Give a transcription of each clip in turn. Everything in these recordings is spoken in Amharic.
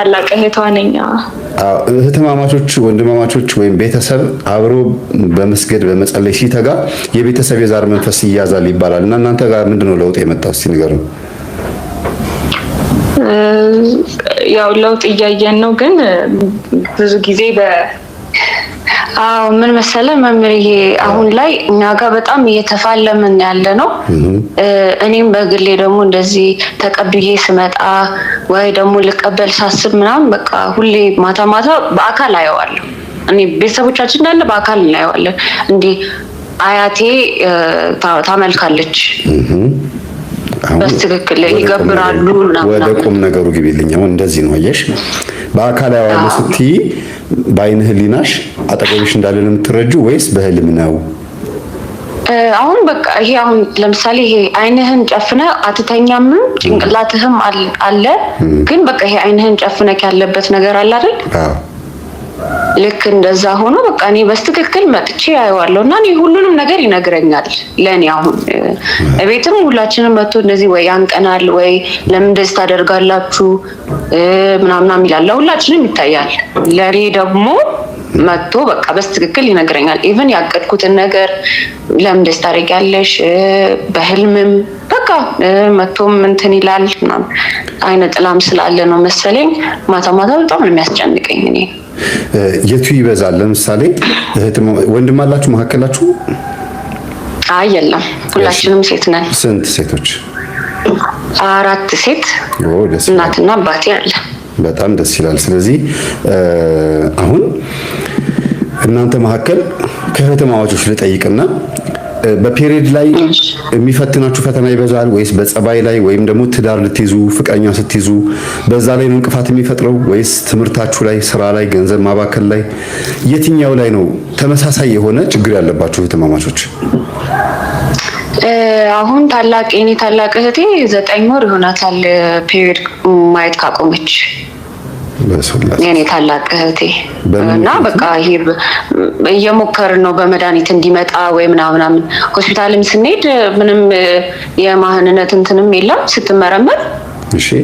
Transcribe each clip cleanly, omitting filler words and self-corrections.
ታላቅ እህቷ ነኝ። እህትማማቾች ወንድማማቾች ወይም ቤተሰብ አብሮ በመስገድ በመጸለይ ሲተጋ የቤተሰብ የዛር መንፈስ ይያዛል ይባላል እና እናንተ ጋር ምንድነው ለውጥ የመጣው? እስቲ ንገሩን። ያው ለውጥ እያየን ነው፣ ግን ብዙ ጊዜ ምን መሰለ መምህር፣ ይሄ አሁን ላይ እኛ ጋር በጣም እየተፋለምን ያለ ነው። እኔም በግሌ ደግሞ እንደዚህ ተቀብዬ ስመጣ ወይ ደግሞ ልቀበል ሳስብ ምናምን በቃ ሁሌ ማታ ማታ በአካል አየዋለሁ። እኔ ቤተሰቦቻችን እንዳለ በአካል እናየዋለን። እንዲህ አያቴ ታመልካለች፣ በትክክል ይገብራሉ። ወደ ቁም ነገሩ ግቢልኝ። አሁን እንደዚህ ነው አየሽ፣ በአካል ያዋለ ስትይ በአይነ ህሊናሽ አጠገብሽ እንዳለ ነው የምትረጂው ወይስ በህልም ነው? አሁን በቃ ይሄ አሁን ለምሳሌ ይሄ አይንህን ጨፍነ አትተኛም፣ ጭንቅላትህም አለ፣ ግን በቃ ይሄ አይንህን ጨፍነ ያለበት ነገር አለ አይደል? ልክ እንደዛ ሆኖ በቃ እኔ በትክክል መጥቼ አየዋለሁ እና እኔ ሁሉንም ነገር ይነግረኛል። ለኔ አሁን እቤትም ሁላችንም መጥቶ እንደዚህ ወይ ያንቀናል ወይ ለምን እንደዚህ ታደርጋላችሁ ምናምን ይላል። ሁላችንም ይታያል። ለኔ ደግሞ መጥቶ በቃ በትክክል ይነግረኛል። ኢቭን ያቀድኩትን ነገር ለምን እንደዚህ ታደርጊያለሽ፣ በህልምም በቃ መጥቶም እንትን ይላል ምናምን። አይነ ጥላም ስላለ ነው መሰለኝ ማታ ማታ በጣም ነው የሚያስጨንቀኝ። እኔ የቱ ይበዛል? ለምሳሌ ወንድም አላችሁ መካከላችሁ? አይ የለም፣ ሁላችንም ሴት ነን። ስንት ሴቶች? 4 ሴት፣ እናትና አባቴ አለ። በጣም ደስ ይላል። ስለዚህ አሁን እናንተ መካከል ከእህትማማቾች ልጠይቅና በፔሪድ ላይ የሚፈትናችሁ ፈተና ይበዛል ወይስ በጸባይ ላይ ወይም ደግሞ ትዳር ልትይዙ ፍቅረኛ ስትይዙ በዛ ላይ ነው እንቅፋት የሚፈጥረው ወይስ ትምህርታችሁ ላይ፣ ስራ ላይ፣ ገንዘብ ማባከል ላይ፣ የትኛው ላይ ነው ተመሳሳይ የሆነ ችግር ያለባችሁ እህትማማቾች? አሁን የኔ ታላቅ እህቴ 9 ወር ይሆናታል ፔሪድ ማየት ካቆመች። የኔ ታላቅ እህቴ እና በቃ ይሄ እየሞከርን ነው በመድኃኒት እንዲመጣ ወይ ምናምን። ሆስፒታልም ስንሄድ ምንም የማህንነት እንትንም የለም። ስትመረመር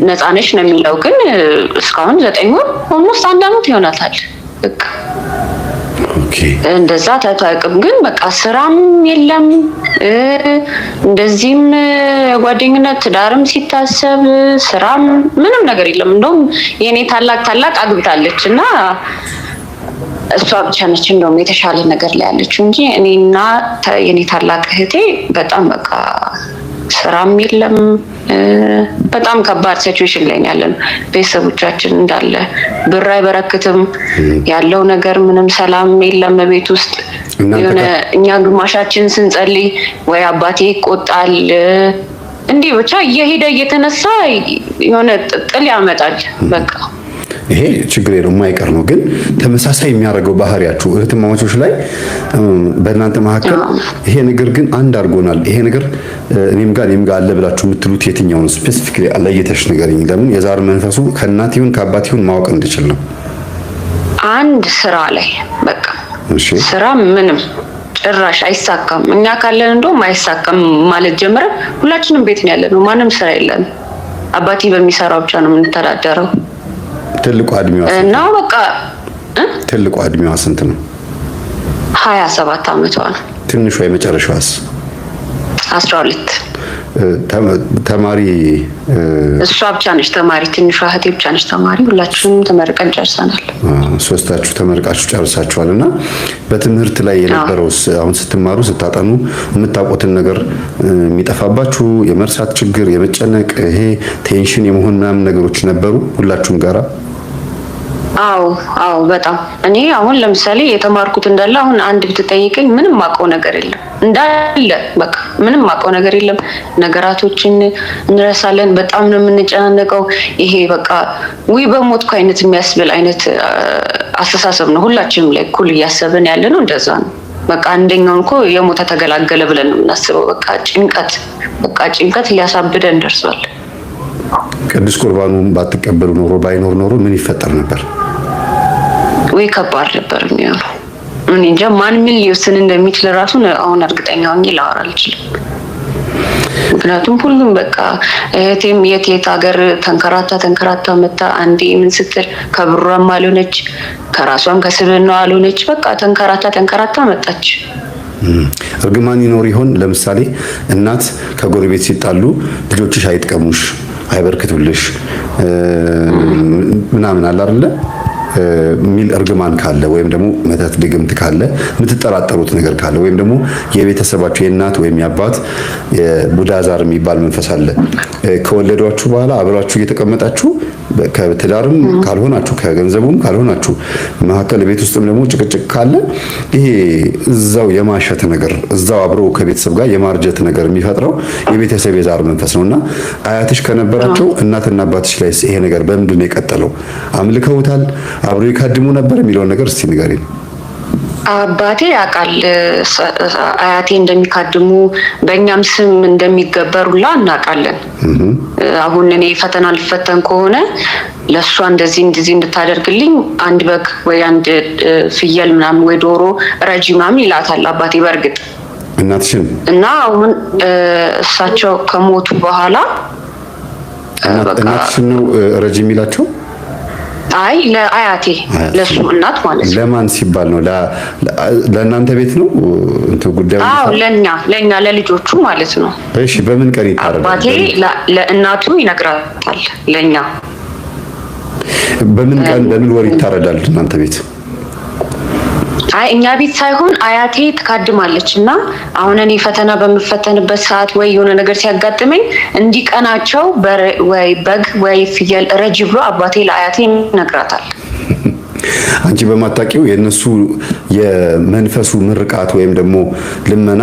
ነፃ ነሽ ነው የሚለው፣ ግን እስካሁን 9 ወር ኦልሞስት 1 ዓመት ይሆናታል። በቃ እንደዛ ታታቅም፣ ግን በቃ ስራም የለም እንደዚህም ጓደኝነት ትዳርም ሲታሰብ ስራም ምንም ነገር የለም። እንደውም የኔ ታላቅ አግብታለች እና እሷ ብቻ ነች እንደውም የተሻለ ነገር ላይ ያለችው እንጂ እኔና የኔ ታላቅ እህቴ በጣም በቃ ስራም የለም። በጣም ከባድ ሲቹዌሽን ላይ ያለን ቤተሰቦቻችን እንዳለ ብር አይበረክትም፣ ያለው ነገር ምንም ሰላም የለም ቤት ውስጥ። የሆነ እኛ ግማሻችን ስንጸልይ ወይ አባቴ ይቆጣል፣ እንዲህ ብቻ እየሄደ እየተነሳ የሆነ ጥል ያመጣል። በቃ ይሄ ችግር የማይቀር ነው። ግን ተመሳሳይ የሚያደርገው ባህሪያችሁ እህትማማቾች ላይ በእናንተ መካከል ይሄ ነገር ግን አንድ አድርጎናል፣ ይሄ ነገር እኔም ጋር አለ ብላችሁ የምትሉት የትኛው ነው? ስፔሲፊክ ለየተሽ ንገረኝ። ለምን የዛር መንፈሱ ከእናት ይሁን ከአባት ይሁን ማወቅ እንድችል ነው። አንድ ስራ ላይ በቃ ስራ ምንም ጭራሽ አይሳካም። እኛ ካለን እንደውም አይሳካም ማለት ጀምረን ሁላችንም ቤት ነው ያለነው። ማንም ስራ የለንም። አባቴ በሚሰራው ብቻ ነው የምንተዳደረው። ትልቁ እድሜዋ ነው በቃ ትልቁ እድሜዋ ስንት ነው? 27 ዓመቷ ነው። ትንሿ የመጨረሻዋስ? 12 ተማሪ እሷ ብቻ ነች ተማሪ። ትንሿ እህቴ ብቻ ነች ተማሪ። ሁላችንም ተመርቀን ጨርሰናል። ሶስታችሁ ተመርቃችሁ ጨርሳችኋልና በትምህርት ላይ የነበረውስ አሁን ስትማሩ ስታጠኑ የምታውቁትን ነገር የሚጠፋባችሁ የመርሳት ችግር፣ የመጨነቅ ይሄ ቴንሽን የመሆን ምናምን ነገሮች ነበሩ ሁላችሁም ጋራ? አዎ በጣም እኔ አሁን ለምሳሌ የተማርኩት እንዳለ አሁን አንድ ብትጠይቀኝ ምንም ማውቀው ነገር የለም እንዳለ በቃ ምንም ማውቀው ነገር የለም። ነገራቶችን እንረሳለን። በጣም ነው የምንጨናነቀው። ይሄ በቃ በሞትኩ አይነት የሚያስብል አይነት አስተሳሰብ ነው ሁላችንም ላይ እኩል እያሰብን ያለ ነው። እንደዛ ነው በቃ አንደኛውን እኮ የሞተ ተገላገለ ብለን ነው የምናስበው። በቃ ጭንቀት ሊያሳብደን ደርሷል። ቅዱስ ቁርባኑን ባትቀበሉ ኖሮ ባይኖር ኖሮ ምን ይፈጠር ነበር? ወይ ከባድ ነበር የሚሆነው። እኔ እንጃ ማን ምን ሊወስን እንደሚችል ራሱ አሁን እርግጠኛ ሆኜ ላወራ አልችልም። ምክንያቱም ሁሉም በቃ እህቴም የት ሀገር ተንከራታ መጣ። አንዴ ምን ስትል ከብሯም አልሆነች ከራሷም ከስብናው አልሆነች። በቃ ተንከራታ መጣች። እርግማን ይኖር ይሆን? ለምሳሌ እናት ከጎረቤት ሲጣሉ ልጆችሽ አይጥቀሙሽ፣ አይበርክቱልሽ ምናምን አለ አይደለ ሚል እርግማን ካለ ወይም ደግሞ መተት ድግምት ካለ የምትጠራጠሩት ነገር ካለ ወይም ደግሞ የቤተሰባችሁ የእናት ወይም የአባት የቡዳዛር የሚባል መንፈስ አለ ከወለዷችሁ በኋላ አብራችሁ እየተቀመጣችሁ ከትዳርም ካልሆናችሁ ከገንዘቡም ካልሆናችሁ መሀከል ቤት ውስጥም ደግሞ ጭቅጭቅ ካለ ይሄ እዛው የማሸት ነገር እዛው አብሮ ከቤተሰብ ጋር የማርጀት ነገር የሚፈጥረው የቤተሰብ የዛር መንፈስ ነውና አያትሽ ከነበራቸው እናትና አባትሽ ላይ ይሄ ነገር በምንድን ነው የቀጠለው? አምልከውታል? አብሮ ይካድሙ ነበር የሚለውን ነገር እስቲ ንገሪኝ። አባቴ ያውቃል አያቴ እንደሚካድሙ በእኛም ስም እንደሚገበሩላ እናውቃለን። አሁን እኔ ፈተና ልፈተን ከሆነ ለሷ እንደዚህ እንድታደርግልኝ አንድ በግ ወይ አንድ ፍየል ምናምን ወይ ዶሮ ረጂ ምናምን ይላታል አባቴ። በእርግጥ እናትሽን እና አሁን እሳቸው ከሞቱ በኋላ እናትሽን ነው ረጂ የሚላቸው? አይ ለአያቴ ለሱ እናት ማለት ነው። ለማን ሲባል ነው? ለእናንተ ቤት ነው እንትን ጉዳዩ? አዎ ለኛ ለልጆቹ ማለት ነው። እሺ በምን ቀን ይታረዳል? አባቴ ለእናቱ ይነግራታል። ለኛ በምን ቀን በምን ወር ይታረዳል እናንተ ቤት? አይ እኛ ቤት ሳይሆን አያቴ ትካድማለች እና አሁን እኔ ፈተና በምፈተንበት ሰዓት ወይ የሆነ ነገር ሲያጋጥመኝ እንዲቀናቸው ወይ በግ ወይ ፍየል ረጂ ብሎ አባቴ ለአያቴ ይነግራታል። አንቺ በማታውቂው የነሱ የመንፈሱ ምርቃት ወይም ደግሞ ልመና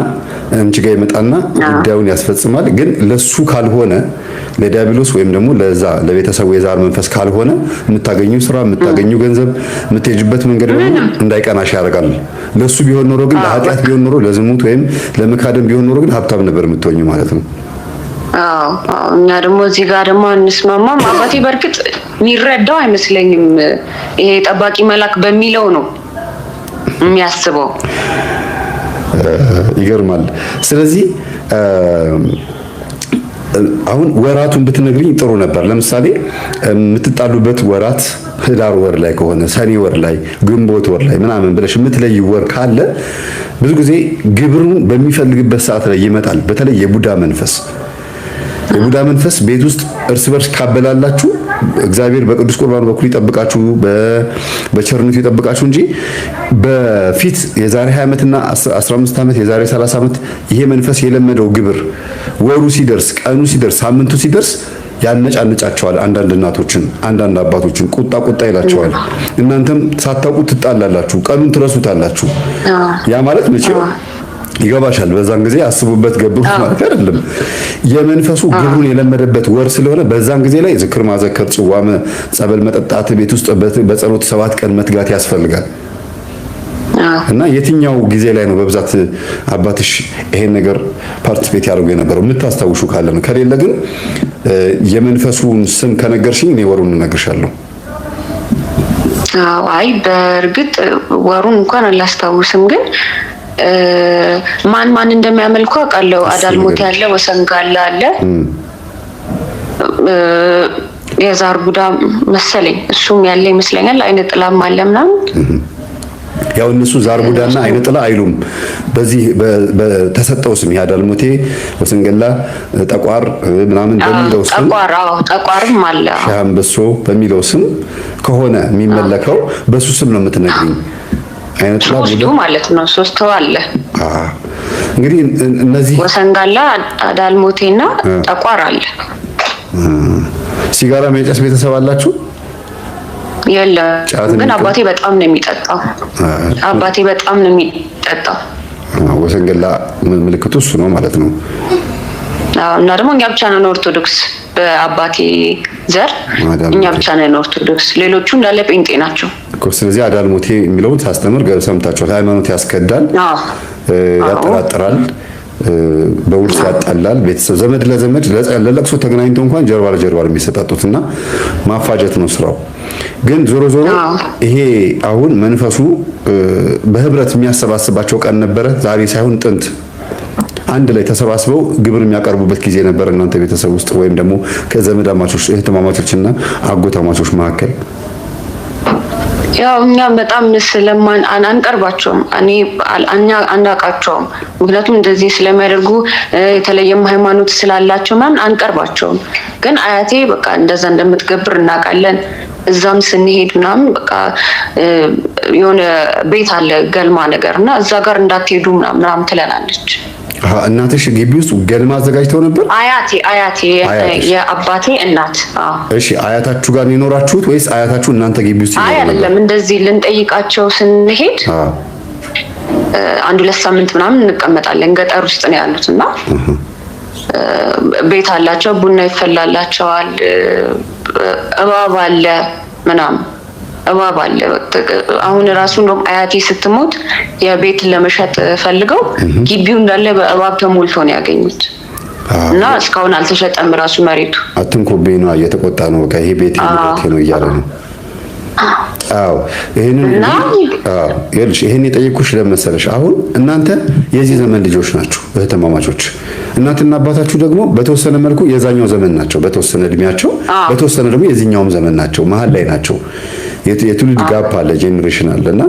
አንቺ ጋር ይመጣና ጉዳዩን ያስፈጽማል። ግን ለሱ ካልሆነ ለዲያብሎስ ወይም ደግሞ ለዛ ለቤተሰቡ የዛር መንፈስ ካልሆነ የምታገኙ ስራ፣ የምታገኙ ገንዘብ፣ የምትሄጅበት መንገድ ደግሞ እንዳይቀናሽ ያደርጋል። ለሱ ቢሆን ኖሮ ግን ለኃጢአት ቢሆን ኖሮ ለዝሙት ወይም ለመካደም ቢሆን ኖሮ ግን ሀብታም ነበር የምትሆኙ ማለት ነው። አዎ እኛ ደግሞ እዚህ ጋር ደግሞ አንስማማም። አባቴ በእርግጥ የሚረዳው አይመስለኝም። ይሄ ጠባቂ መልአክ በሚለው ነው የሚያስበው። ይገርማል። ስለዚህ አሁን ወራቱን ብትነግሪኝ ጥሩ ነበር። ለምሳሌ የምትጣሉበት ወራት ህዳር ወር ላይ ከሆነ ሰኔ ወር ላይ ግንቦት ወር ላይ ምናምን ብለሽ የምትለይ ወር ካለ ብዙ ጊዜ ግብሩን በሚፈልግበት ሰዓት ላይ ይመጣል። በተለይ የቡዳ መንፈስ ቤት ውስጥ እርስ በርስ ካበላላችሁ እግዚአብሔር በቅዱስ ቁርባን በኩል ይጠብቃችሁ፣ በቸርነቱ ይጠብቃችሁ እንጂ በፊት የዛሬ 20 ዓመትና 15 ዓመት የዛሬ 30 ዓመት ይሄ መንፈስ የለመደው ግብር ወሩ ሲደርስ፣ ቀኑ ሲደርስ፣ ሳምንቱ ሲደርስ ያነጫነጫቸዋል። አንዳንድ እናቶችን፣ አንዳንድ አባቶችን ቁጣ ይላቸዋል። እናንተም ሳታውቁ ትጣላላችሁ፣ ቀኑን ትረሱታላችሁ። ያ ማለት መቼም ይገባሻል። በዛን ጊዜ አስቡበት ገብሩት ማለት አይደለም። የመንፈሱ ግብሩን የለመደበት ወር ስለሆነ በዛን ጊዜ ላይ ዝክር ማዘከር፣ ጽዋመ ጸበል መጠጣት፣ ቤት ውስጥ በጸሎት 7 ቀን መትጋት ያስፈልጋል። እና የትኛው ጊዜ ላይ ነው በብዛት አባትሽ ይሄን ነገር ፓርቲሲፔት ያደርጉ የነበረው የምታስታውሹ ካለ ነው። ከሌለ ግን የመንፈሱን ስም ከነገርሽኝ እኔ ወሩን እነግርሻለሁ። አይ በእርግጥ ወሩን እንኳን አላስታውስም ግን ማን እንደሚያመልኩ አውቃለሁ። አዳልሞት ያለ፣ ወሰንጋላ አለ፣ የዛር ቡዳ መሰለኝ እሱም ያለ ይመስለኛል። አይነ ጥላም አለ ምናምን። ያው እነሱ ዛር ቡዳና አይነ ጥላ አይሉም። በዚህ በተሰጠው ስም ያዳልሞቴ፣ ወሰንገላ፣ ጠቋር ምናምን በሚለው ስም ጠቋርም አለ ሻምበሶ በሚለው ስም ከሆነ የሚመለከው በሱ ስም ነው የምትነግሪኝ። አይነት ሶስቱ ማለት ነው። ሶስቱ አለ። እንግዲህ እነዚህ ወሰንጋላ፣ አዳልሞቴና ጠቋር አለ። ሲጋራ መጨስ ቤተሰብ አላችሁ? የለም፣ ግን አባቴ በጣም ነው የሚጠጣው። ወሰንገላ ምልክቱ እሱ ነው ማለት ነው። እና ደግሞ እኛ ብቻ ነን ኦርቶዶክስ፣ በአባቴ ዘር እኛ ብቻ ነን ኦርቶዶክስ። ሌሎቹ እንዳለ ጴንጤ ናቸው። ስለዚህ አዳልሞቴ የሚለውን ሳስተምር ሰምታችኋል። ሃይማኖት ያስከዳል፣ ያጠራጥራል፣ በውርስ ያጣላል። ቤተሰብ ዘመድ ለዘመድ ለለቅሶ ተገናኝተው እንኳን ጀርባ ለጀርባ የሚሰጣጡትና ማፋጀት ነው ስራው። ግን ዞሮ ይሄ አሁን መንፈሱ በህብረት የሚያሰባስባቸው ቀን ነበረ፣ ዛሬ ሳይሆን ጥንት አንድ ላይ ተሰባስበው ግብር የሚያቀርቡበት ጊዜ ነበር እናንተ ቤተሰብ ውስጥ ወይም ደግሞ ከዘመዳማቾች እህትማማቾችና አጎታማቾች መካከል? ያው እኛ በጣም ስለማን አንቀርባቸውም፣ እኛ አናውቃቸውም። ምክንያቱም እንደዚህ ስለሚያደርጉ የተለየም ሃይማኖት ስላላቸው ምናምን አንቀርባቸውም። ግን አያቴ በቃ እንደዛ እንደምትገብር እናውቃለን። እዛም ስንሄድ ምናምን በቃ የሆነ ቤት አለ ገልማ ነገር እና እዛ ጋር እንዳትሄዱ ምናምን ትለናለች። እናትሽ ግቢ ውስጥ ገልማ አዘጋጅተው ነበር? አያቴ የአባቴ እናት። እሺ፣ አያታችሁ ጋር ነው የኖራችሁት ወይስ አያታችሁ እናንተ ግቢ ውስጥ ይኖሩ ነበር? አይደለም፣ እንደዚህ ልንጠይቃቸው ስንሄድ 1-2 ሳምንት ምናምን እንቀመጣለን። ገጠር ውስጥ ነው ያሉት እና ቤት አላቸው፣ ቡና ይፈላላቸዋል፣ እባብ አለ ምናምን እባብ አለ። አሁን ራሱ እንደውም አያቴ ስትሞት የቤት ለመሸጥ ፈልገው ግቢው እንዳለ በእባብ ተሞልቶ ነው ያገኙት እና እስካሁን አልተሸጠም ራሱ መሬቱ። አትንኩብኝ ነው እየተቆጣ ነው። በቃ ይሄ ቤት ነው እያለ ነው። አዎ ይሄን የጠየኩሽ ለመሰለሽ አሁን እናንተ የዚህ ዘመን ልጆች ናችሁ፣ እህትማማቾች። እናትና አባታችሁ ደግሞ በተወሰነ መልኩ የዛኛው ዘመን ናቸው፣ በተወሰነ እድሜያቸው፣ በተወሰነ ደግሞ የዚህኛውም ዘመን ናቸው፣ መሀል ላይ ናቸው። የትውልድ ጋፕ አለ፣ ጄኔሬሽን አለና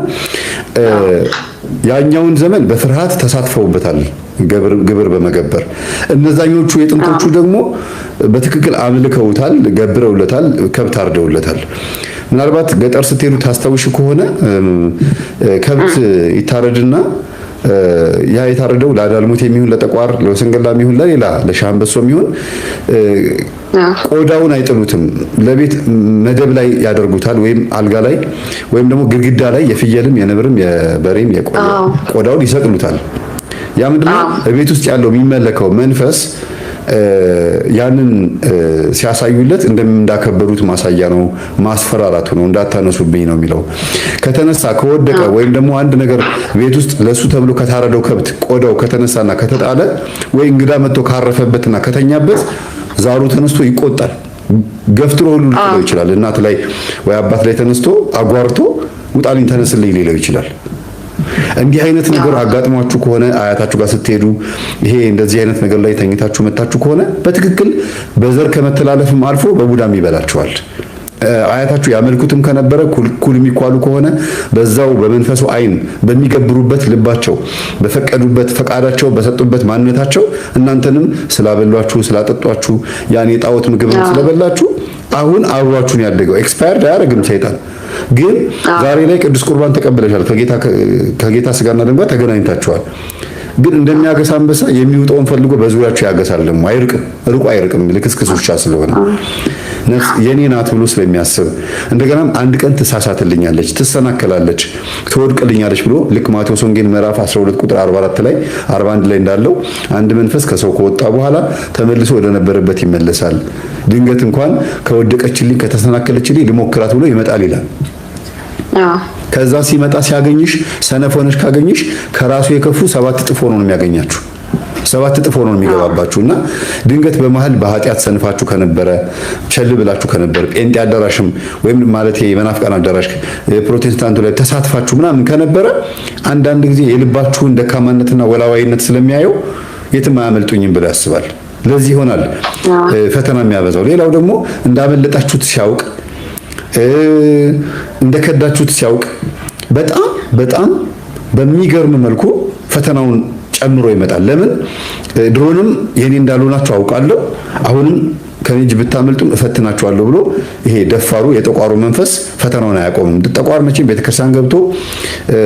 ያኛውን ዘመን በፍርሃት ተሳትፈውበታል ግብር በመገበር። እነዛኞቹ የጥንቶቹ ደግሞ በትክክል አምልከውታል፣ ገብረውለታል፣ ከብት አርደውለታል። ምናልባት ገጠር ስትሄዱ ታስታውሽ ከሆነ ከብት ይታረድና ያ የታረደው ለአዳልሞት የሚሆን ለጠቋር ለወሰንገላ የሚሆን ለሌላ ለሻምበሶ የሚሆን ቆዳውን አይጥሉትም። ለቤት መደብ ላይ ያደርጉታል፣ ወይም አልጋ ላይ ወይም ደግሞ ግድግዳ ላይ የፍየልም የነብርም የበሬም ቆዳውን ይሰቅሉታል። ያ ምንድነው ቤት ውስጥ ያለው የሚመለከው መንፈስ ያንን ሲያሳዩለት እንዳከበሩት ማሳያ ነው፣ ማስፈራራቱ ነው፣ እንዳታነሱብኝ ነው የሚለው። ከተነሳ ከወደቀ ወይም ደግሞ አንድ ነገር ቤት ውስጥ ለሱ ተብሎ ከታረደው ከብት ቆዳው ከተነሳና ከተጣለ ወይ እንግዳ መጥቶ ካረፈበትና ከተኛበት ዛሩ ተነስቶ ይቆጣል። ገፍትሮ ሁሉ ሊጥለው ይችላል። እናት ላይ ወይ አባት ላይ ተነስቶ አጓርቶ ውጣልኝ ተነስልኝ ሊለው ይችላል። እንዲህ አይነት ነገር አጋጥሟችሁ ከሆነ አያታችሁ ጋር ስትሄዱ ይሄ እንደዚህ አይነት ነገር ላይ ተኝታችሁ መታችሁ ከሆነ በትክክል በዘር ከመተላለፍም አልፎ በቡዳም ይበላችኋል። አያታችሁ ያመልኩትም ከነበረ ኩል የሚኳሉ ከሆነ በዛው በመንፈሱ አይን በሚገብሩበት ልባቸው በፈቀዱበት ፈቃዳቸው በሰጡበት ማንነታቸው እናንተንም ስላበሏችሁ ስላጠጧችሁ ያን የጣዖት ምግብ ስለበላችሁ አሁን አብሯችሁን ያደገው ኤክስፓየርድ አያደርግም ሰይጣን። ግን ዛሬ ላይ ቅዱስ ቁርባን ተቀበለሻል፣ ከጌታ ስጋና ደም ጋር ተገናኝታችኋል። ግን እንደሚያገሳ አንበሳ የሚውጠውን ፈልጎ በዙሪያቸው ያገሳል። ደግሞ ርቆ አይርቅም፣ ልክስክስ ውሻ ስለሆነ ነፍስ የኔ ናት ብሎ ስለሚያስብ እንደገናም አንድ ቀን ትሳሳትልኛለች፣ ትሰናከላለች፣ ትወድቅልኛለች ብሎ ልክ ማቴዎስ ወንጌል ምዕራፍ 12 ቁጥር 44 ላይ 41 ላይ እንዳለው አንድ መንፈስ ከሰው ከወጣ በኋላ ተመልሶ ወደ ነበረበት ይመለሳል። ድንገት እንኳን ከወደቀችልኝ ከተሰናከለችልኝ ልሞክራት ብሎ ይመጣል ይላል። ከዛ ሲመጣ ሲያገኝሽ ሰነፍ ሆነሽ ካገኝሽ ከራሱ የከፉ 7 እጥፍ ሆኖ ነው የሚያገኛችሁ። 7 እጥፍ ሆኖ ነው የሚገባባችሁና ድንገት በመሃል በኃጢአት ሰንፋችሁ ከነበረ ቸል ብላችሁ ከነበረ ጴንጤ አዳራሽም ወይም ማለት የመናፍቃን አዳራሽ የፕሮቴስታንቱ ላይ ተሳትፋችሁ ምናምን ከነበረ አንዳንድ ጊዜ የልባችሁን ደካማነትና ወላዋይነት ስለሚያየው የትም አያመልጡኝም ብሎ ያስባል። ለዚህ ይሆናል ፈተና የሚያበዛው። ሌላው ደግሞ እንዳመለጣችሁት ሲያውቅ እንደከዳችሁት ሲያውቅ በጣም በሚገርም መልኩ ፈተናውን ጨምሮ ይመጣል። ለምን ድሮንም የኔ እንዳልሆናችሁ አውቃለሁ፣ አሁንም ከኔ እጅ ብታመልጡም እፈትናችኋለሁ ብሎ ይሄ ደፋሩ የጠቋሩ መንፈስ ፈተናውን አያቆምም። ጠቋር መቼም ቤተክርስቲያን ገብቶ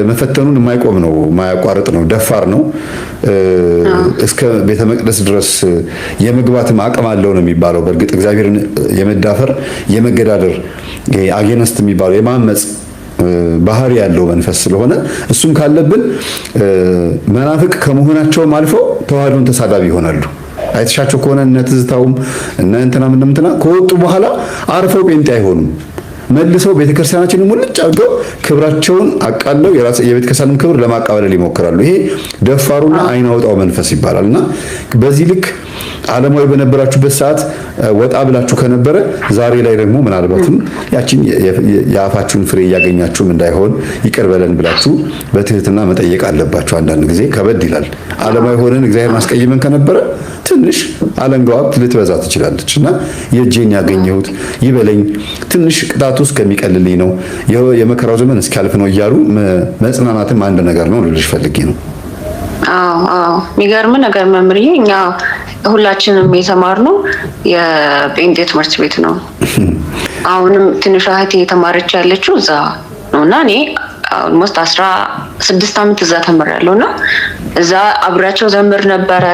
መፈተኑን የማይቆም ነው፣ የማያቋርጥ ነው፣ ደፋር ነው። እስከ ቤተ መቅደስ ድረስ የመግባትም አቅም አለው ነው የሚባለው። በእርግጥ እግዚአብሔርን የመዳፈር የመገዳደር አጌነስት የሚባለው የማመጽ ባህሪ ያለው መንፈስ ስለሆነ እሱም ካለብን መናፍቅ ከመሆናቸውም አልፈው ተዋህዶን ተሳዳቢ ይሆናሉ። አይተሻቸው ከሆነ እነ ትዝታውም እነ እንትና ከወጡ በኋላ አርፈው ጴንጤ አይሆኑም። መልሰው ቤተክርስቲያናችንን ሙልጭ አድርገው ክብራቸውን አቃለው የቤተክርስቲያንን ክብር ለማቃወል ይሞክራሉ። ይሄ ደፋሩና አይን አውጣው መንፈስ ይባላልና በዚህ ልክ ዓለማዊ በነበራችሁበት ሰዓት ወጣ ብላችሁ ከነበረ ዛሬ ላይ ደግሞ ምናልባትም ያቺን የአፋችሁን ፍሬ እያገኛችሁም እንዳይሆን ይቅር በለን ብላችሁ በትህትና መጠየቅ አለባችሁ። አንዳንድ ጊዜ ከበድ ይላል። ዓለማዊ ሆነን እግዚአብሔር ማስቀይመን ከነበረ ትንሽ አለንጋዋ ልትበዛ ትችላለች እና የእጄን ያገኘሁት ይበለኝ ትንሽ ቅጣቱ እስከሚቀልልኝ ነው የመከራው ዘመን እስኪያልፍ ነው እያሉ መጽናናትም አንድ ነገር ነው ልልሽ ፈልጌ ነው። አዎ የሚገርም ነገር መምርዬ፣ እኛ ሁላችንም የተማርነው የጴንጤ ትምህርት ቤት ነው። አሁንም ትንሿ እህቴ የተማረች ያለችው እዛ ነው እና እኔ ኦልሞስት 16 ዓመት እዛ ተምሬያለሁ እና እዛ አብራቸው ዘምር ነበረ፣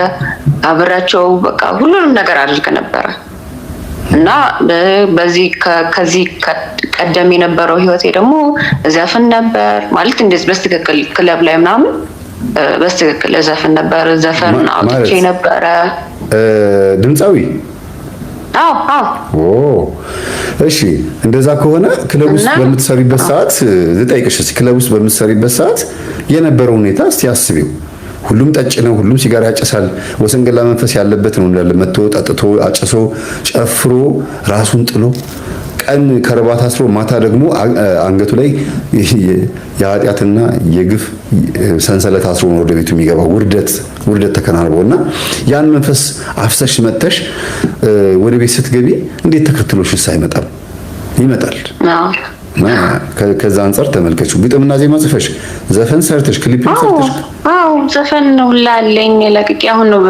አብራቸው በቃ ሁሉንም ነገር አድርግ ነበረ እና ከዚህ ቀደም የነበረው ህይወቴ ደግሞ ዘፈን ነበር ማለት እንደዚህ በስትክክል ክለብ ላይ ምናምን በስትክክል ዘፈን ነበር። ዘፈን አውጥቼ ነበረ። ድምፃዊ? አዎ። እሺ፣ እንደዛ ከሆነ ክለብ ውስጥ በምትሰሪበት ሰዓት ልጠይቅሽ እስኪ፣ ክለብ ውስጥ በምትሰሪበት ሰዓት የነበረው ሁኔታ እስቲ አስቢው። ሁሉም ጠጭ ነው፣ ሁሉም ሲጋራ ያጨሳል። ወሰንገላ መንፈስ ያለበት ነው እንዳለ መጥቶ ጠጥቶ አጭሶ ጨፍሮ ራሱን ጥሎ ቀን ከረባት አስሮ ማታ ደግሞ አንገቱ ላይ የኃጢአትና የግፍ ሰንሰለት አስሮ ነው ወደ ቤቱ የሚገባው። ውርደት ተከናንቦና ያን መንፈስ አፍሰሽ መጥተሽ ወደ ቤት ስትገቢ እንዴት ተከትሎሽስ አይመጣም? ይመጣል። ከዛ አንፃር ተመልከቹ። ግጥምና ዜማ ጽፈሽ ዘፈን ሰርተሽ ክሊፕ ሰርተሽ? አዎ ዘፈን ነው ላለኝ ለቅቄ አሁን ነው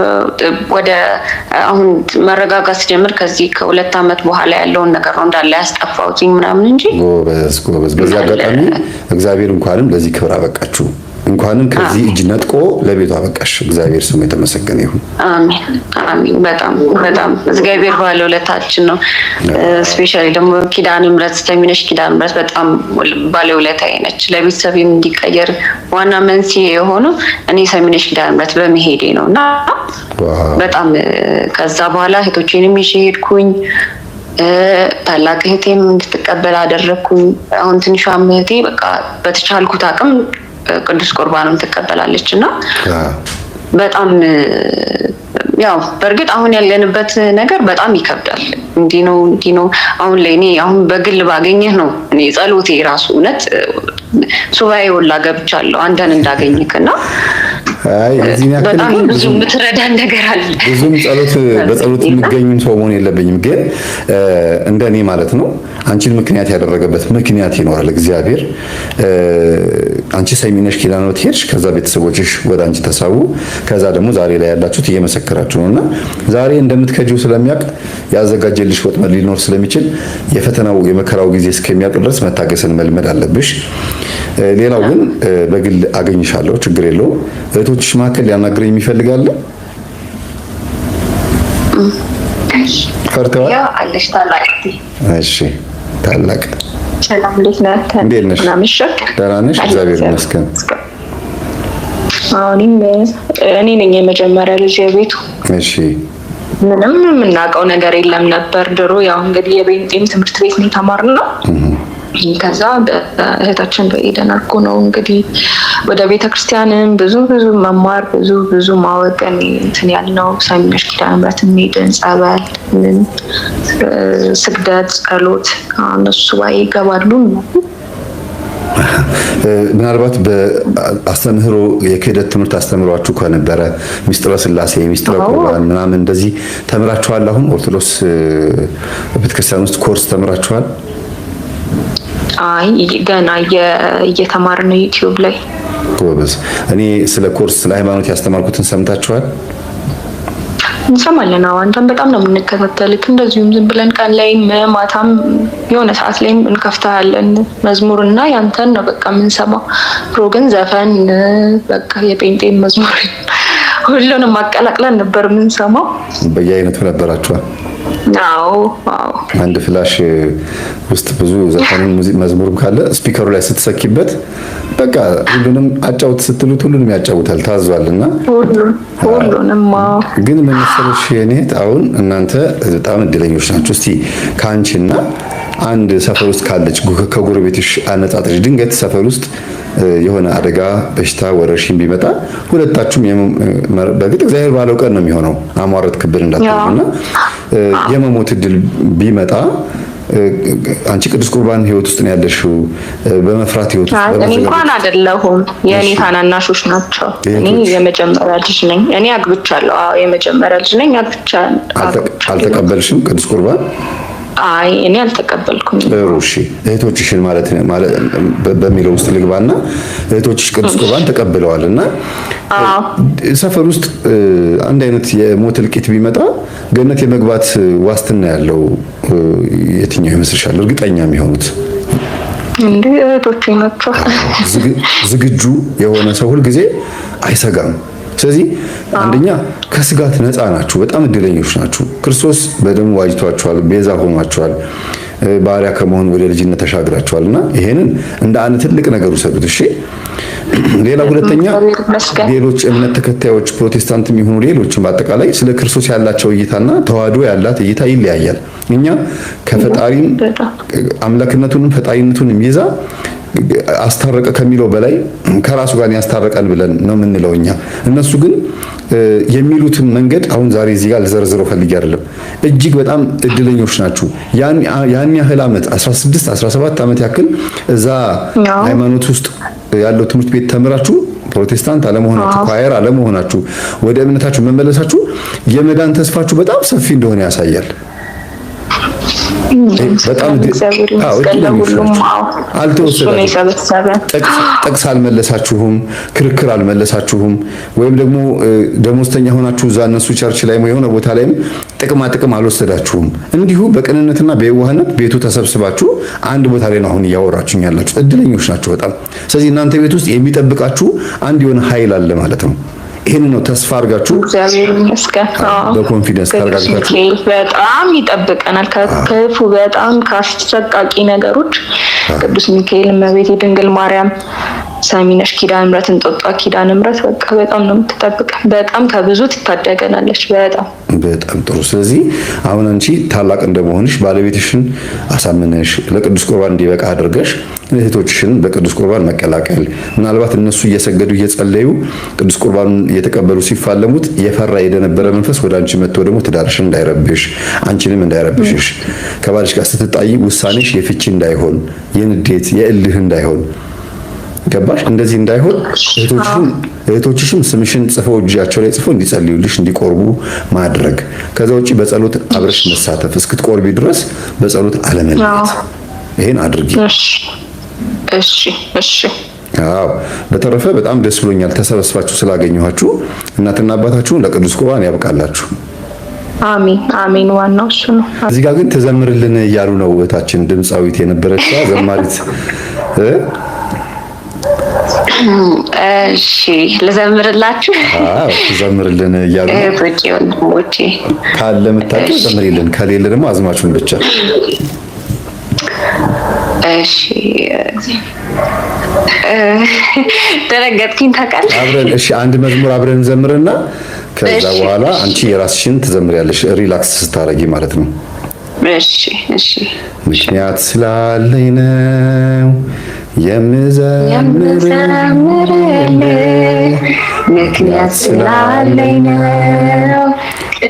አሁን መረጋጋት ሲጀምር ከዚህ ከ2 ዓመት በኋላ ያለውን ነገር ነው እንዳለ ያስጠፋሁት ምናምን እንጂ። ጎበዝ። በዚህ አጋጣሚ እግዚአብሔር እንኳንም ለዚህ ክብር አበቃችሁ። እንኳንም ከዚህ እጅ ነጥቆ ለቤቱ አበቃሽ። እግዚአብሔር ስሙ የተመሰገነ ይሁን። አሜን። በጣም እግዚአብሔር ባለውለታችን ነው። ስፔሻሊ ደግሞ ኪዳነ ምሕረት ሰሚነሽ ኪዳነ ምሕረት በጣም ባለውለታዬ ነች። ለቤተሰቤም እንዲቀየር ዋና መንስኤ የሆነው እኔ ሰሚነሽ ኪዳነ ምሕረት በመሄዴ ነውና በጣም ከዛ በኋላ እህቶቼንም ይዤ ሄድኩኝ። ታላቅ እህቴም እንድትቀበል አደረኩኝ። አሁን ትንሿ እህቴ በቃ በተቻልኩት አቅም ቅዱስ ቁርባኑን ትቀበላለች እና በጣም ያው በእርግጥ አሁን ያለንበት ነገር በጣም ይከብዳል። እንዲህ ነው አሁን ላይ እኔ አሁን በግል ባገኘህ ነው እኔ ጸሎቴ ራሱ እውነት ሱባኤ ወላ ገብቻለሁ አንተን እንዳገኝክና በጣም ብዙ የምትረዳን ነገር አለ። ብዙም በጸሎት የሚገኝም ሰው መሆን የለብኝም፣ ግን እንደኔ ማለት ነው አንቺን ምክንያት ያደረገበት ምክንያት ይኖራል እግዚአብሔር። አንቺ ሰሚነሽ ኪዳነ ምሕረት ሄድሽ፣ ከዛ ቤተሰቦችሽ ወደ አንቺ ተሳቡ፣ ከዛ ደግሞ ዛሬ ላይ ያላችሁት እየመሰከራችሁ ነውና ዛሬ እንደምትከጂው ስለሚያውቅ ያዘጋጀልሽ ወጥመድ ሊኖር ስለሚችል የፈተናው የመከራው ጊዜ እስከሚያልቅ ድረስ መታገስን መልመድ አለብሽ። ሌላው ግን በግል አገኝሻለሁ፣ ችግር የለውም። እህቶችሽ መካከል ሊያናግረኝ የሚፈልጋለ? ፈርተዋል? አለሽ ታላቅ። እሺ ታላቅ ሰላም፣ እንዴት ነሽ? ደህና ነሽ? እግዚአብሔር ይመስገን። እኔ ነኝ የመጀመሪያ ልጅ የቤቱ። እሺ ምንም የምናውቀው ነገር የለም ነበር ድሮ። ያው እንግዲህ የቤንጤም ትምህርት ቤት ነው የተማርነው። ከዛ እህታችን በኤደን አድርጎ ነው እንግዲህ ወደ ቤተክርስቲያንም ብዙ መማር ብዙ ማወቅን እንትን ያልነው። ሰሚነሽ ኪዳነ ምሕረት ሄድን፣ ጸበል፣ ስግደት፣ ጸሎት እነሱ ባይ ይገባሉ። ምናልባት በአስተምህሮ የክህደት ትምህርት አስተምሯችሁ ከነበረ ሚስጥረ ስላሴ፣ ሚስጥረ ቁርባን ምናምን እንደዚህ ተምራችኋል? አሁን ኦርቶዶክስ ቤተክርስቲያን ውስጥ ኮርስ ተምራችኋል? አይ ገና እየተማርን ነው ዩቲዩብ ላይ። ጎበዝ። እኔ ስለ ኮርስ ስለ ሃይማኖት ያስተማርኩትን ሰምታችኋል? እንሰማለን። አንተን በጣም ነው የምንከታተልክ። እንደዚሁም ዝም ብለን ቀን ላይ ማታም የሆነ ሰዓት ላይ እንከፍታለን መዝሙርና ያንተን ነው በቃ የምንሰማው። ፕሮ ግን ዘፈን በቃ የጴንጤ መዝሙር ሁሉንም አቀላቅለን ነበር የምንሰማው። በየአይነቱ ነበራችኋል? አዎ። አንድ ፍላሽ ውስጥ ብዙ ዘፈንን መዝሙርም ካለ ስፒከሩ ላይ ስትሰኪበት በቃ ሁሉንም አጫውት ስትሉት ሁሉንም ያጫውታል፣ ታዟልና ሁሉንም። ግን ምን መሰለሽ የኔት አሁን እናንተ በጣም እድለኞች ናችሁ። እስቲ ከአንቺና አንድ ሰፈር ውስጥ ካለች ከጎረቤትሽ አነጻጥሽ ድንገት ሰፈር ውስጥ የሆነ አደጋ፣ በሽታ፣ ወረርሽኝ ቢመጣ ሁለታችሁም በእርግጥ እግዚአብሔር ባለው ቀን ነው የሚሆነው። አሟረት ክብር እንዳትሉና የመሞት እድል ቢመጣ አንቺ ቅዱስ ቁርባን ህይወት ውስጥ ነው ያለሽው። በመፍራት ህይወት ውስጥ እኔ እንኳን አይደለሁም፣ የኔ ታናናሾች ናቸው። እኔ የመጀመሪያ ልጅ ነኝ። እኔ አግብቻለሁ። አዎ የመጀመሪያ ልጅ ነኝ። አልተቀበልሽም ቅዱስ ቁርባን? አይ እኔ አልተቀበልኩም። ጥሩ እሺ። እህቶችሽን ማለት በሚለው ውስጥ ልግባና እህቶችሽ ቅዱስ ቁርባን ተቀብለዋልና ሰፈር ውስጥ አንድ አይነት የሞት እልቂት ቢመጣ ገነት የመግባት ዋስትና ያለው የትኛው ይመስልሻል? እርግጠኛ የሚሆኑት እንዴ እህቶቼ ናቸው። ዝግጁ የሆነ ሰው ሁልጊዜ አይሰጋም። ስለዚህ አንደኛ ከስጋት ነፃ ናችሁ። በጣም እድለኞች ናችሁ። ክርስቶስ በደሙ ዋጅቷችኋል፣ ቤዛ ሆኗችኋል። ባሪያ ከመሆን ወደ ልጅነት ተሻግራችኋልና ይሄንን እንደ አንድ ትልቅ ነገር ውሰዱት። እሺ። ሌላ ሁለተኛ ሌሎች እምነት ተከታዮች ፕሮቴስታንትም ይሁኑ ሌሎችም በአጠቃላይ ስለ ክርስቶስ ያላቸው እይታና ተዋህዶ ያላት እይታ ይለያያል። እኛ ከፈጣሪም አምላክነቱንም ፈጣሪነቱንም ይዛ አስታረቀ ከሚለው በላይ ከራሱ ጋር ያስታረቀን ብለን ነው የምንለው እኛ። እነሱ ግን የሚሉትን መንገድ አሁን ዛሬ እዚህ ጋር ልዘርዝረው ፈልጌ አይደለም። እጅግ በጣም እድለኞች ናችሁ። ያን ያህል ዓመት 16 17 ዓመት ያክል እዛ ሃይማኖት ውስጥ ያለው ትምህርት ቤት ተምራችሁ ፕሮቴስታንት አለመሆናችሁ፣ ኳየር አለመሆናችሁ፣ ወደ እምነታችሁ መመለሳችሁ የመዳን ተስፋችሁ በጣም ሰፊ እንደሆነ ያሳያል። በጣም ጥቅስ አልመለሳችሁም፣ ክርክር አልመለሳችሁም፣ ወይም ደግሞ ደሞዝተኛ ሆናችሁ እዛ እነሱ ቸርች ላይ የሆነ ቦታ ላይም ጥቅም አልወሰዳችሁም። እንዲሁ በቅንነትና በየዋህነት ቤቱ ተሰብስባችሁ አንድ ቦታ ላይ ነው አሁን እያወራችሁ ያላችሁ። እድለኞች ናችሁ በጣም። ስለዚህ እናንተ ቤት ውስጥ የሚጠብቃችሁ አንድ የሆነ ኃይል አለ ማለት ነው። ይሄን ነው ተስፋ አድርጋችሁ እግዚአብሔር ይመስገን በኮንፊደንስ ታርጋችሁ በጣም ይጠብቀናል ከክፉ በጣም ካስጨቃቂ ነገሮች። ቅዱስ ሚካኤል፣ እመቤቴ ድንግል ማርያም፣ ሰሚነሽ ኪዳነ ምሕረት፣ እንጦጦ ኪዳነ ምሕረት በቃ በጣም ነው የምትጠብቀን። በጣም ከብዙ ትታደገናለች። በጣም ጥሩ። ስለዚህ አሁን አንቺ ታላቅ እንደመሆንሽ ባለቤትሽን አሳምነሽ ለቅዱስ ቁርባን እንዲበቃ አድርገሽ እህቶችሽን በቅዱስ ቁርባን መቀላቀል፣ ምናልባት እነሱ እየሰገዱ እየጸለዩ ቅዱስ ቁርባኑን እየተቀበሉ ሲፋለሙት የፈራ የደነበረ መንፈስ ወደ አንቺ መጥቶ ደግሞ ትዳርሽን እንዳይረብሽ አንቺንም እንዳይረብሽሽ ከባልሽ ጋር ስትጣይ ውሳኔሽ የፍቺ እንዳይሆን የንዴት የእልህ እንዳይሆን ገባሽ? እንደዚህ እንዳይሆን እህቶችሽም ስምሽን ጽፈው እጃቸው ላይ ጽፈው እንዲጸልዩልሽ እንዲቆርቡ ማድረግ። ከዛ ውጪ በጸሎት አብረሽ መሳተፍ እስክትቆርቢ ድረስ በጸሎት አለመለየት። ይሄን አድርጊ። እሺ። አዎ። በተረፈ በጣም ደስ ብሎኛል ተሰበስባችሁ ስላገኘኋችሁ። እናትና አባታችሁን ለቅዱስ ቁርባን ያብቃላችሁ። አሜን። ዋናው እሱ ነው። እዚህ ጋር ግን ተዘምርልን እያሉ ነው እህታችን ድምፃዊት የነበረች ዘማሪት። እሺ ልዘምርላችሁ። ተዘምርልን እያሉ ወንድሞቼ ካለ የምታውቂው ዘምሪልን፣ ከሌለ ደግሞ አዝማችሁን ብቻ። እሺ ደረገጥኩኝ ታውቃለህ። አብረን እሺ አንድ መዝሙር አብረን እንዘምርና ከዛ በኋላ አንቺ የራስሽን ትዘምሪያለሽ፣ ሪላክስ ስታረጊ ማለት ነው። እሺ ምክንያት ስላለኝ ነው የምዘምርልህ፣ ምክንያት ስላለኝ ነው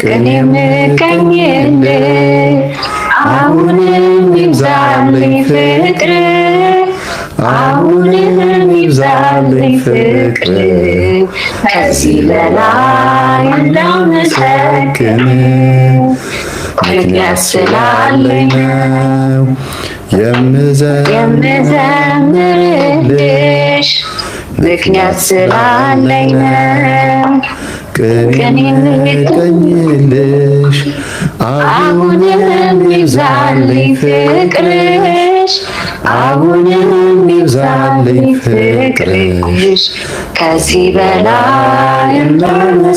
ቅኔ የምቀኝልህ። አሁንም ይብዛልኝ ፍቅር፣ አሁንም ይብዛልኝ ፍቅር፣ ከዚህ በላይ እንዳመሰግን ምክንያት ስላለኝ ነው የምዘምርልሽ፣ ምክንያት ስላለኝ ነው ቅኔ የምቀኝልሽ። አሁንም ይብዛልኝ ፍቅርሽ፣ አሁንም ይብዛልኝ ፍቅርሽ፣ ከዚህ በላይ እንዳመሰግንሽ።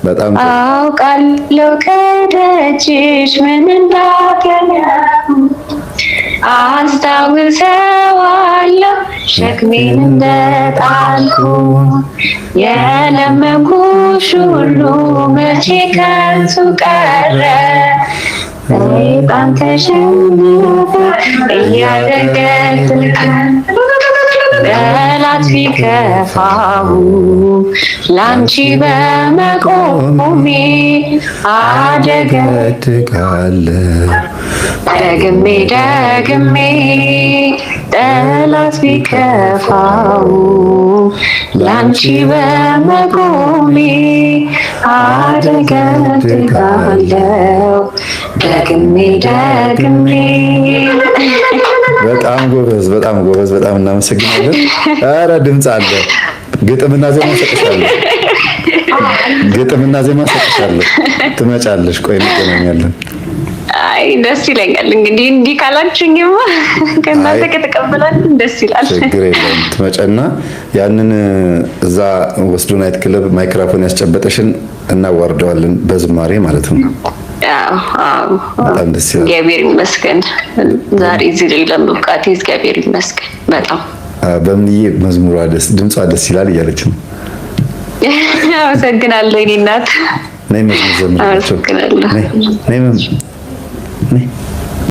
በጣም አውቃለሁ ከደጅሽ ምን እንዳገኘሁ፣ አስታውሰዋለሁ ሸክሜን እንደጣልኩ። የለመንኩሽ ሁሉ መቼ ከንቱ ቀረ፣ ሰይጣን ተሸነፈ እያደገድክ ጠላት ቢከፋው ላንቺ በመቆሜ አደገድጋለሁ ደግሜ ደግሜ ጠላት ቢከፋው ላንቺ በመቆሜ አደገድጋለሁ ደግሜ ደግሜ። በጣም ጎበዝ፣ በጣም ጎበዝ። በጣም እናመሰግናለን። ኧረ ድምፅ አለ። ግጥምና ዜማ ሰጥሻለሁ። ግጥምና ዜማ ሰጥሻለሁ። ትመጫለሽ። ቆይ እንገናኛለን። አይ ደስ ይለኛል። እንግዲህ እንዲህ ካላችሁኝማ ከእናንተ ከተቀበላችሁ ደስ ይላል። ችግር የለም። ትመጫና ያንን እዛ ወስዶ ናይት ክለብ ማይክሮፎን ያስጨበጠሽን እናዋርደዋለን በዝማሬ ማለት ነው። በጣም ደስ ይላል። እግዚአብሔር ይመስገን ዛሬ እዚህ ላይ ለመብቃቴ እግዚአብሔር ይመስገን በጣም። በምንዬ መዝሙሯ ድምጿ ደስ ይላል እያለች ነው። አመሰግናለሁ የእኔ እናት። ነይ መዝሙር ዘምራቸው። አመሰግናለሁ። ነይ